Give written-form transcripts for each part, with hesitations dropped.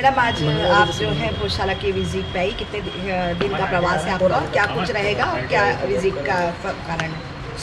Madam, आज आप जो है भोजशाला की विजिट पे आई, कितने दिन का प्रवास है आपका, क्या कुछ रहेगा और क्या विजिट का कारण है?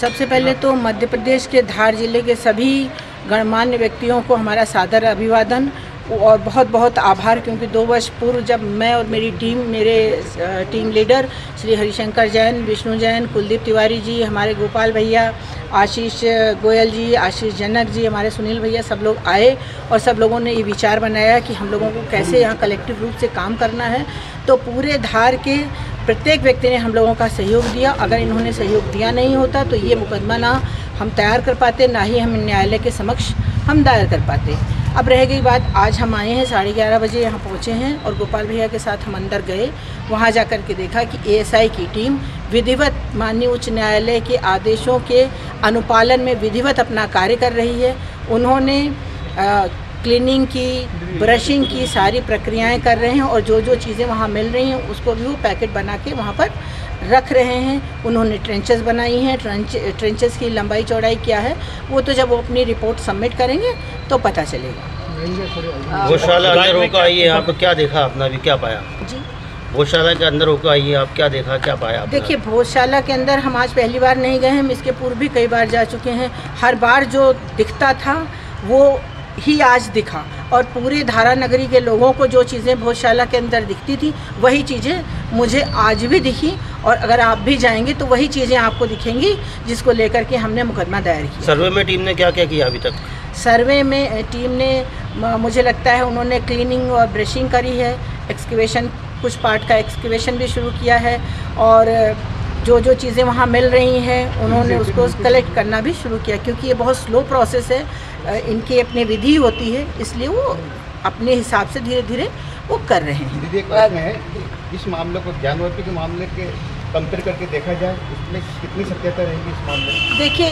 सबसे पहले तो मध्य प्रदेश के धार जिले के सभी गणमान्य व्यक्तियों को हमारा सादर अभिवादन और बहुत बहुत आभार, क्योंकि 2 वर्ष पूर्व जब मैं और मेरी टीम, मेरे टीम लीडर श्री हरिशंकर जैन, विष्णु जैन, कुलदीप तिवारी जी, हमारे गोपाल भैया, आशीष गोयल जी, आशीष जनक जी, हमारे सुनील भैया, सब लोग आए और सब लोगों ने ये विचार बनाया कि हम लोगों को कैसे यहाँ कलेक्टिव रूप से काम करना है। तो पूरे धार के प्रत्येक व्यक्ति ने हम लोगों का सहयोग दिया। अगर इन्होंने सहयोग दिया नहीं होता तो ये मुकदमा ना हम तैयार कर पाते, ना ही हम न्यायालय के समक्ष हम दायर कर पाते। अब रह गई बात, आज हम आए हैं 11:30 बजे यहाँ पहुँचे हैं और गोपाल भैया के साथ हम अंदर गए। वहाँ जा कर के देखा कि एएसआई की टीम विधिवत माननीय उच्च न्यायालय के आदेशों के अनुपालन में विधिवत अपना कार्य कर रही है। उन्होंने क्लीनिंग की, ब्रशिंग की सारी प्रक्रियाएं कर रहे हैं और जो जो चीज़ें वहाँ मिल रही हैं उसको भी वो पैकेट बना के वहाँ पर रख रहे हैं। उन्होंने ट्रेंचेस बनाई हैं, ट्रेंचेस की लंबाई चौड़ाई क्या है वो तो जब वो अपनी रिपोर्ट सबमिट करेंगे तो पता चलेगा। भोजशाला अंदर होकर आइए, यहाँ पर क्या देखा आपने, अभी क्या पाया जी? भोजशाला के अंदर होकर आइए, आप क्या देखा, क्या पाया? देखिए, भोजशाला के अंदर हम आज पहली बार नहीं गए, हम इसके पूर्व भी कई बार जा चुके हैं। हर बार जो दिखता था वो ही आज दिखा और पूरे धारा नगरी के लोगों को जो चीज़ें भोजशाला के अंदर दिखती थी वही चीज़ें मुझे आज भी दिखी और अगर आप भी जाएंगे तो वही चीज़ें आपको दिखेंगी जिसको लेकर के हमने मुकदमा दायर किया। सर्वे में टीम ने क्या क्या किया अभी तक? सर्वे में टीम ने, मुझे लगता है उन्होंने क्लीनिंग और ब्रशिंग करी है, एक्सकेवेशन, कुछ पार्ट का एक्सकेवेशन भी शुरू किया है और जो जो चीज़ें वहाँ मिल रही हैं उन्होंने उसको कलेक्ट करना भी शुरू किया, क्योंकि ये बहुत स्लो प्रोसेस है, इनकी अपनी विधि होती है, इसलिए वो अपने हिसाब से धीरे धीरे वो कर रहे हैं। दीदी, एक प्रश्न है, इस मामले को ज्ञानवापी के मामले के कंपेयर करके देखा जाए, इसमें कितनी सत्यता रहेगी इस मामले में? देखिए,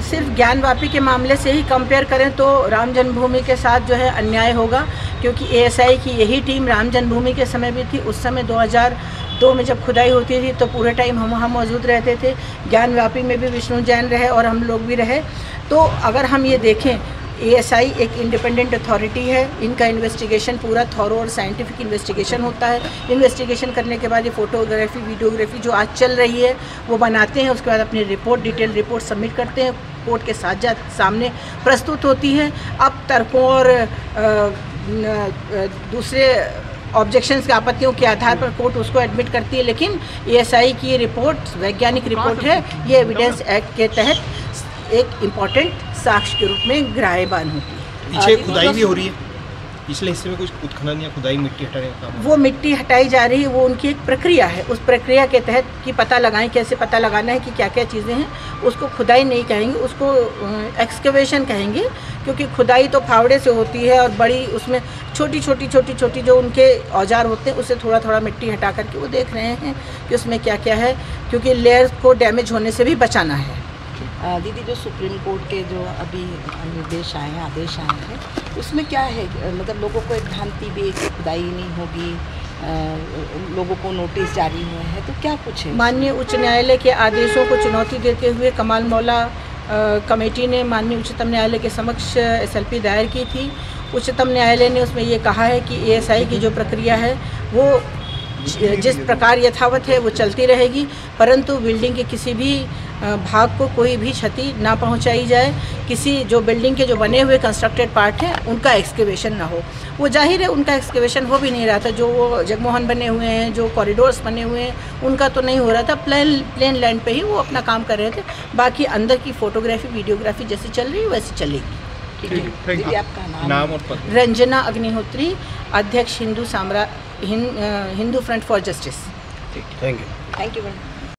सिर्फ ज्ञानवापी के मामले से ही कंपेयर करें तो राम जन्मभूमि के साथ जो है अन्याय होगा, क्योंकि एएसआई की यही टीम राम जन्मभूमि के समय भी थी। उस समय 2002 में जब खुदाई होती थी तो पूरे टाइम हम वहाँ मौजूद रहते थे। ज्ञानवापी में भी विष्णु जैन रहे और हम लोग भी रहे। तो अगर हम ये देखें, एएसआई एक इंडिपेंडेंट अथॉरिटी है, इनका इन्वेस्टिगेशन पूरा थॉरो और साइंटिफिक इन्वेस्टिगेशन होता है। इन्वेस्टिगेशन करने के बाद ये फोटोग्राफी, वीडियोग्राफी जो आज चल रही है वो बनाते हैं, उसके बाद अपनी रिपोर्ट, डिटेल रिपोर्ट सबमिट करते हैं, कोर्ट के सामने प्रस्तुत होती है। अब तर्कों और दूसरे ऑब्जेक्शंस के, आपत्तियों के आधार पर कोर्ट उसको एडमिट करती है, लेकिन एएसआई की रिपोर्ट वैज्ञानिक रिपोर्ट है, ये एविडेंस एक्ट के तहत एक इम्पॉर्टेंट साक्ष्य के रूप में ग्राह्यबान होती है। पीछे खुदाई भी हो रही है, पिछले हिस्से में कुछ उत्खनन या खुदाई, मिट्टी हटाने का काम? वो मिट्टी हटाई जा रही है, वो उनकी एक प्रक्रिया है। उस प्रक्रिया के तहत कि पता लगाएं, कैसे पता लगाना है कि क्या क्या चीज़ें हैं, उसको खुदाई नहीं कहेंगे, उसको एक्सकवेशन कहेंगे, क्योंकि खुदाई तो फावड़े से होती है और बड़ी उसमें छोटी छोटी जो उनके औजार होते हैं उससे थोड़ा थोड़ा मिट्टी हटा करके वो देख रहे हैं कि उसमें क्या क्या है, क्योंकि लेयर को डैमेज होने से भी बचाना है। दीदी, जो सुप्रीम कोर्ट के जो अभी निर्देश आए हैं, आदेश आए हैं, उसमें क्या है, मतलब लोगों को एक भ्रांति भी, खुदाई नहीं होगी, लोगों को नोटिस जारी हुए हैं, तो क्या कुछ है? माननीय उच्च न्यायालय के आदेशों को चुनौती देते हुए कमाल मौला कमेटी ने माननीय उच्चतम न्यायालय के समक्ष SLP दायर की थी। उच्चतम न्यायालय ने उसमें ये कहा है कि एएसआई की जो प्रक्रिया है वो जिस प्रकार यथावत है वो चलती रहेगी, परंतु बिल्डिंग के किसी भी भाग को कोई भी क्षति ना पहुंचाई जाए, किसी जो बिल्डिंग के जो बने हुए कंस्ट्रक्टेड पार्ट हैं उनका एक्सकेवेशन ना हो। वो जाहिर है उनका एक्सकेवेशन हो भी नहीं रहा था, जो वो जगमोहन बने हुए हैं, जो कॉरिडोर्स बने हुए हैं, उनका तो नहीं हो रहा था, प्लेन लैंड पे ही वो अपना काम कर रहे थे। बाकी अंदर की फोटोग्राफी, वीडियोग्राफी जैसी चल रही है वैसी चलेगी। ठीक है दीदी, आपका नाम और पद? रंजना अग्निहोत्री, अध्यक्ष Hindu front for justice. Thank you. Thank you madam.